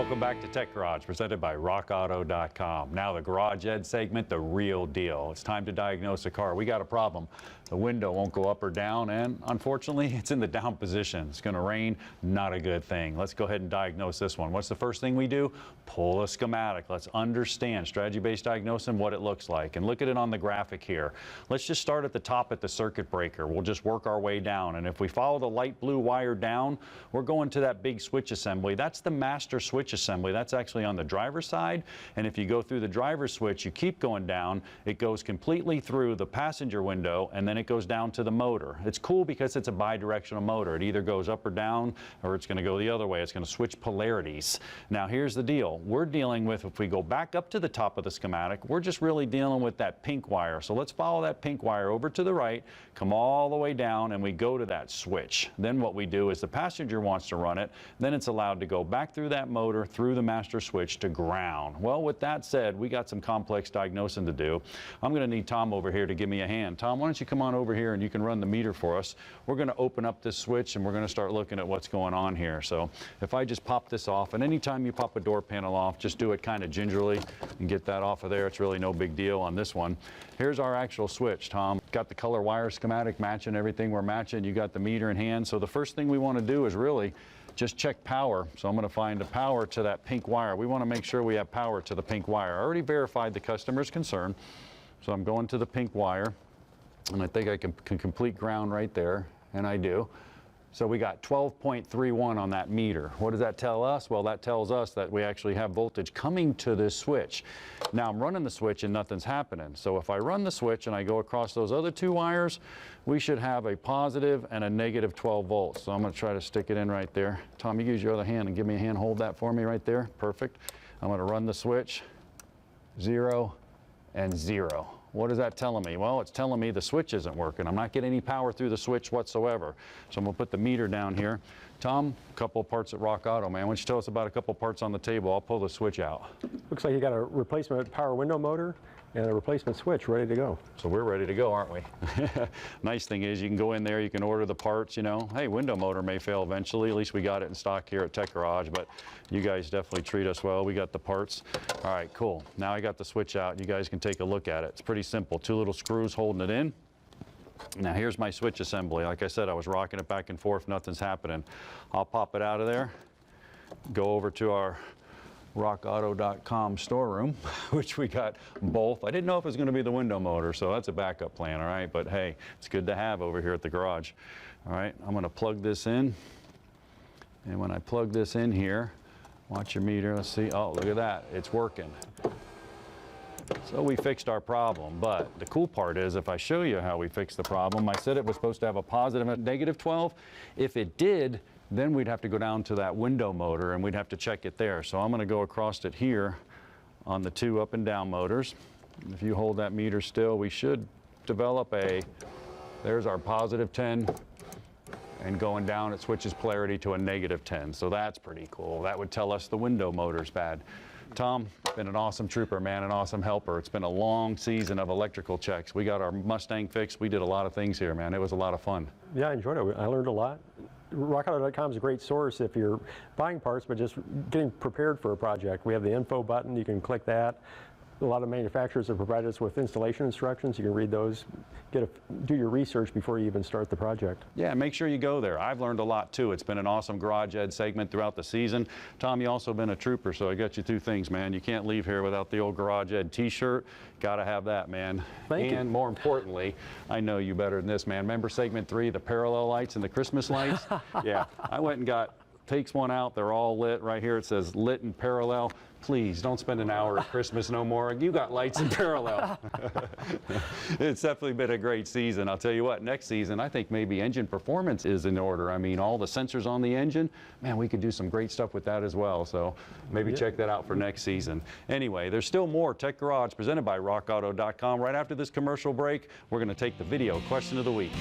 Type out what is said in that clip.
Welcome back to Tech Garage, presented by RockAuto.com. Now the Garage Ed segment, the real deal. It's time to diagnose a car. We got a problem. The window won't go up or down, and unfortunately, it's in the down position. It's going to rain, not a good thing. Let's go ahead and diagnose this one. What's the first thing we do? Pull a schematic. Let's understand strategy-based diagnosing, what it looks like, and look at it on the graphic here. Let's just start at the top at the circuit breaker. We'll just work our way down, and if we follow the light blue wire down, we're going to that big switch assembly. That's the master switch assembly. That's actually on the driver's side, and if you go through the driver's switch, you keep going down, it goes completely through the passenger window, and then it goes down to the motor. It's cool because it's a bi-directional motor. It either goes up or down, or it's going to go the other way. It's going to switch polarities. Now here's the deal. We're dealing with, if we go back up to the top of the schematic, we're just really dealing with that pink wire. So let's follow that pink wire over to the right, come all the way down, and we go to that switch. Then what we do is the passenger wants to run it, then it's allowed to go back through that motor, through the master switch to ground. Well, with that said, we got some complex diagnosing to do. I'm going to need Tom over here to give me a hand. Tom, why don't you come on over here and you can run the meter for us. We're going to open up this switch and we're going to start looking at what's going on here. So if I just pop this off, and anytime you pop a door panel off, just do it kind of gingerly and get that off of there. It's really no big deal on this one. Here's our actual switch, Tom. Got the color wire schematic matching everything we're matching. You got the meter in hand. So the first thing we want to do is really just check power. So I'm going to find the power to that pink wire. We want to make sure we have power to the pink wire. I already verified the customer's concern. So I'm going to the pink wire, and I think I can complete ground right there, and I do. So we got 12.31 on that meter. What does that tell us? Well, that tells us that we actually have voltage coming to this switch. Now I'm running the switch and nothing's happening. So if I run the switch and I go across those other two wires, we should have a positive and a negative 12 volts. So I'm going to try to stick it in right there. Tom, you use your other hand and give me a hand, hold that for me right there. Perfect. I'm going to run the switch, 0 and 0. What is that telling me? Well, it's telling me the switch isn't working. I'm not getting any power through the switch whatsoever. So I'm going to put the meter down here. Tom, a couple of parts at Rock Auto, man. Why don't you tell us about a couple of parts on the table? I'll pull the switch out. Looks like you got a replacement power window motor and a replacement switch ready to go. So we're ready to go, aren't we? Nice thing is you can go in there, you can order the parts, you know. Hey, window motor may fail eventually. At least we got it in stock here at Tech Garage, but you guys definitely treat us well. We got the parts. All right, cool. Now I got the switch out. You guys can take a look at it. It's pretty simple. Two little screws holding it in. Now here's my switch assembly. Like I said, I was rocking it back and forth. Nothing's happening. I'll pop it out of there, go over to our RockAuto.com storeroom, which we got both. I didn't know if it was going to be the window motor, so that's a backup plan, all right? But hey, it's good to have over here at the garage. All right, I'm going to plug this in. And when I plug this in here, watch your meter, let's see. Oh, look at that, it's working. So we fixed our problem, but the cool part is if I show you how we fixed the problem, I said it was supposed to have a positive and negative 12. If it did, then we'd have to go down to that window motor and we'd have to check it there. So I'm going to go across it here on the two up and down motors. If you hold that meter still, we should develop there's our positive 10, and going down it switches polarity to a negative 10. So that's pretty cool. That would tell us the window motor's bad. Tom, been an awesome trooper, man, an awesome helper. It's been a long season of electrical checks. We got our Mustang fixed. We did a lot of things here, man. It was a lot of fun. Yeah, I enjoyed it. I learned a lot. RockAuto.com is a great source if you're buying parts, but just getting prepared for a project. We have the info button. You can click that. A lot of manufacturers have provided us with installation instructions. You can read those, do your research before you even start the project. Yeah, make sure you go there. I've learned a lot too. It's been an awesome Garage Ed segment throughout the season. Tom, you also been a trooper, so I got you two things, man. You can't leave here without the old Garage Ed t-shirt. Got to have that, man. Thank you. And more importantly, I know you better than this, man. Remember segment 3, the parallel lights and the Christmas lights? Yeah, I went and takes one out. They're all lit. Right here it says lit and parallel. Please don't spend an hour at Christmas no more. You got lights in parallel. It's definitely been a great season. I'll tell you what, next season, I think maybe engine performance is in order. I mean, all the sensors on the engine, man, we could do some great stuff with that as well. So maybe check that out for next season. Anyway, there's still more Tech Garage presented by RockAuto.com. Right after this commercial break, we're going to take the video question of the week.